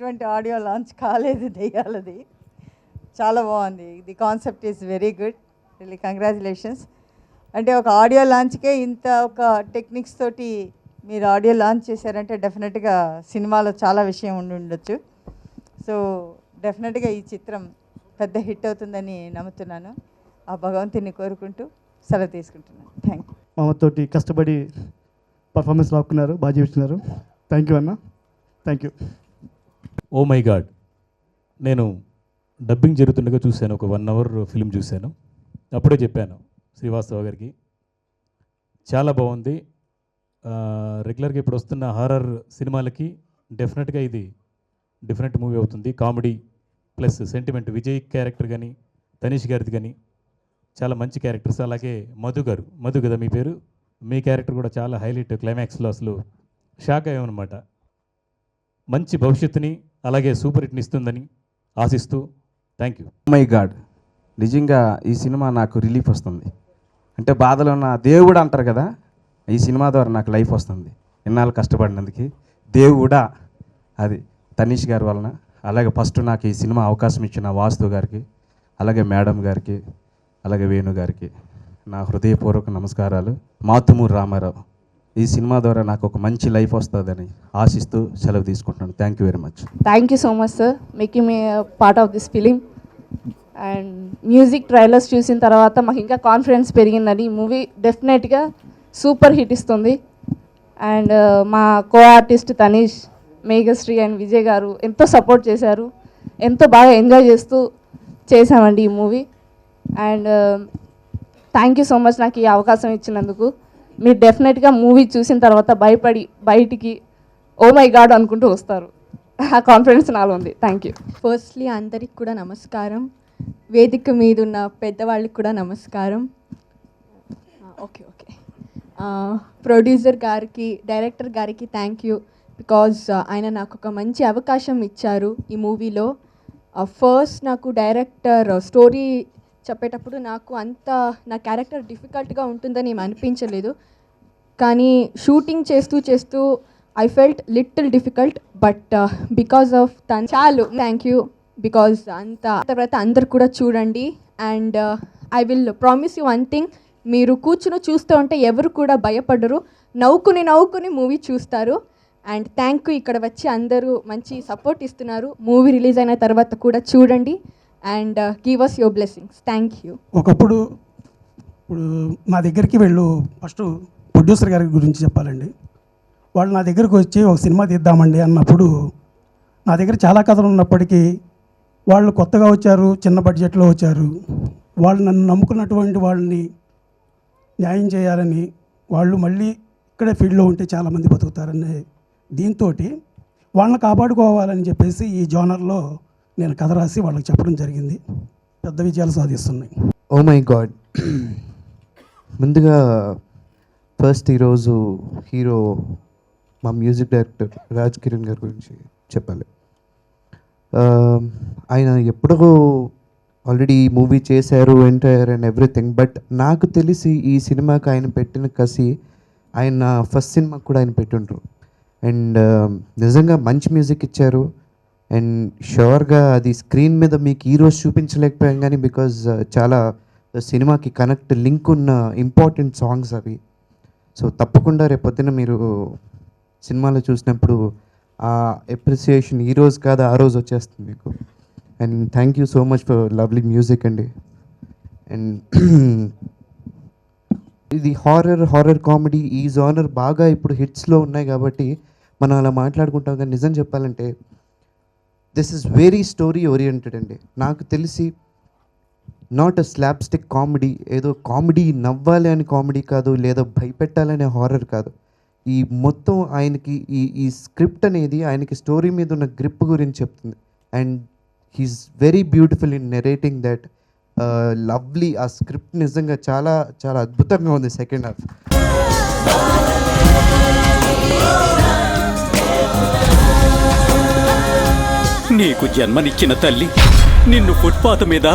ఇటువంటి audio launch కాలేదు దెయ్యాలది. చాలా బాగుంది. The concept is very good. Really congratulations. అంటే ఒక ఆడియో లాంచ్కే ఇంత ఒక టెక్నిక్స్ తోటి మీరు ఆడియో లాంచ్ చేశారంటే డెఫినెట్గా సినిమాలో చాలా విషయం ఉండి ఉండొచ్చు. సో డెఫినెట్గా ఈ చిత్రం పెద్ద హిట్ అవుతుందని నమ్ముతున్నాను. ఆ భగవంతుని కోరుకుంటూ సెలవు తీసుకుంటున్నాను. Thank you. మామతోటి కష్టపడి పర్ఫార్మెన్స్ రాకున్నారు, బాగా చూస్తున్నారు. థ్యాంక్ యూ అన్న, thank you. Oh my god, నేను డబ్బింగ్ జరుగుతుండగా చూశాను, ఒక 1 hour ఫిల్మ్ చూశాను. అప్పుడే చెప్పాను శ్రీవాస్తవ గారికి, చాలా బాగుంది. రెగ్యులర్గా ఇప్పుడు వస్తున్న హారర్ సినిమాలకి డెఫినెట్గా ఇది డిఫరెంట్ మూవీ అవుతుంది. Comedy plus sentiment. Vijay character కానీ, తనీష్ గారిది కానీ చాలా మంచి క్యారెక్టర్స్. అలాగే మధు గారు, మధు కదా మీ పేరు, మీ క్యారెక్టర్ కూడా చాలా హైలైట్. క్లైమాక్స్లో అసలు షాక్ అయ్యామన్నమాట. మంచి భవిష్యత్తుని అలాగే సూపర్ హిట్ని ఇస్తుందని ఆశిస్తూ థ్యాంక్ యూ. మై గాడ్, నిజంగా ఈ సినిమా నాకు రిలీఫ్ వస్తుంది. అంటే బాధలో ఉన్న దేవుడు అంటారు కదా, ఈ సినిమా ద్వారా నాకు లైఫ్ వస్తుంది. ఇన్నాళ్ళు కష్టపడినందుకు దేవుడా, అది తనీష్ గారి వలన. అలాగే ఫస్ట్ నాకు ఈ సినిమా అవకాశం ఇచ్చిన వాస్తు గారికి, అలాగే మేడం గారికి, అలాగే వేణు గారికి నా హృదయపూర్వక నమస్కారాలు. మాతుమూరు రామారావు, ఈ సినిమా ద్వారా నాకు ఒక మంచి లైఫ్ వస్తుందని ఆశిస్తూ సెలవు తీసుకుంటున్నాను. Thank you very much. Thank you so much, sir, making me a part of this film. And music trailers చూసిన తర్వాత మాకు ఇంకా కాన్ఫిడెన్స్ పెరిగిందని. ఈ మూవీ డెఫినెట్గా సూపర్ హిట్ ఇస్తుంది. అండ్ మా co artist Tanish, Meghashree and Vijay garu ఎంతో సపోర్ట్ చేశారు. ఎంతో బాగా ఎంజాయ్ చేస్తూ చేశామండి ఈ movie. And thank you so much నాకు ఈ అవకాశం ఇచ్చినందుకు. మీరు డెఫినెట్గా మూవీ చూసిన తర్వాత భయపడి బయటికి ఓ మై గాడ్ అనుకుంటూ వస్తారు. ఆ కాన్ఫిడెన్స్ నాలో ఉంది. Thank you. ఫస్ట్లీ అందరికి కూడా నమస్కారం. వేదిక మీద ఉన్న పెద్దవాళ్ళకి కూడా నమస్కారం. ఓకే ఓకే ప్రొడ్యూసర్ గారికి, డైరెక్టర్ గారికి థ్యాంక్ యూ. బికాజ్ ఆయన నాకు ఒక మంచి అవకాశం ఇచ్చారు ఈ మూవీలో. ఫస్ట్ నాకు డైరెక్టర్ స్టోరీ చెప్పేటప్పుడు నాకు అంత నా క్యారెక్టర్ డిఫికల్ట్గా ఉంటుందని ఏమి అనిపించలేదు. కానీ షూటింగ్ చేస్తూ చేస్తూ I felt little difficult. But because of తను చాలు. Thank you. బికాజ్ అంత తర్వాత అందరు కూడా చూడండి. And I will promise you one thing, మీరు కూర్చుని చూస్తూ ఉంటే ఎవరు కూడా భయపడరు, నవ్వుకుని మూవీ చూస్తారు. అండ్ థ్యాంక్ యూ, ఇక్కడ వచ్చి అందరూ మంచి సపోర్ట్ ఇస్తున్నారు. మూవీ రిలీజ్ అయిన తర్వాత కూడా చూడండి and give us your blessings. Thank you. ఒకప్పుడు ఇప్పుడు నా దగ్గరికి వెళ్ళు, ఫస్ట్ ప్రొడ్యూసర్ గారి గురించి చెప్పాలండి. వాళ్ళు నా దగ్గరికి వచ్చి ఒక సినిమా తీద్దామండి అన్నప్పుడు నా దగ్గర చాలా కథలు ఉన్నప్పటికీ వాళ్ళు కొత్తగా వచ్చారు, చిన్న బడ్జెట్లో వచ్చారు. వాళ్ళు నన్ను నమ్ముకున్నటువంటి వాళ్ళని న్యాయం చేయాలని, వాళ్ళు మళ్ళీ ఇక్కడే ఫీల్డ్లో ఉంటే చాలామంది బతుకుతారనే దీంతో వాళ్ళని కాపాడుకోవాలని చెప్పేసి ఈ జోనర్లో నేను కథ రాసి వాళ్ళకి చెప్పడం జరిగింది. పెద్ద విజయాలు సాధిస్తున్నాయి. ఓ మై గాడ్, ముందుగా ఫస్ట్ ఈరోజు హీరో మా మ్యూజిక్ డైరెక్టర్ రాజ్ కిరణ్ గారి గురించి చెప్పాలి. ఆయన ఎప్పుడో ఆల్రెడీ మూవీ చేశారు, ఎంటర్ అండ్ ఎవ్రీథింగ్. బట్ నాకు తెలిసి ఈ సినిమాకి ఆయన పెట్టిన కసి, ఆయన ఫస్ట్ సినిమాకి కూడా ఆయన పెట్టుండ్రు. అండ్ నిజంగా మంచి మ్యూజిక్ ఇచ్చారు. అండ్ షూర్గా అది స్క్రీన్ మీద మీకు ఈరోజు చూపించలేకపోయాం కానీ బికాజ్ చాలా సినిమాకి కనెక్ట్ లింక్ ఉన్న ఇంపార్టెంట్ సాంగ్స్ అవి. సో తప్పకుండా రేపొద్దున మీరు సినిమాలో చూసినప్పుడు ఆ అప్రిసియేషన్ ఈరోజు కాదు ఆ రోజు వచ్చేస్తుంది మీకు. And thank you so much for lovely music అండి. అండ్ ఇది హారర్ కామెడీ ఈ జానర్ బాగా ఇప్పుడు హిట్స్లో ఉన్నాయి కాబట్టి మనం అలా మాట్లాడుకుంటాం. కానీ నిజం చెప్పాలంటే this is very story oriented అండి. నాకు తెలిసి not a slapstick comedy, ఏదో కామెడీ నవ్వాలి అని కామెడీ కాదు, లేదా భయపెట్టాలనే హారర్ కాదు. ఈ మొత్తం ఆయనకి ఈ స్క్రిప్ట్ అనేది ఆయనకి స్టోరీ మీద ఉన్న గ్రిప్ గురించి చెప్తుంది. And he's very beautiful in narrating that lovely. ఆ స్క్రిప్ట్ నిజంగా చాలా చాలా అద్భుతంగా ఉంది. సెకండ్ హాఫ్ నీకు జన్మనిచ్చిన తల్లి నిన్ను ఫుట్పాత్ మీద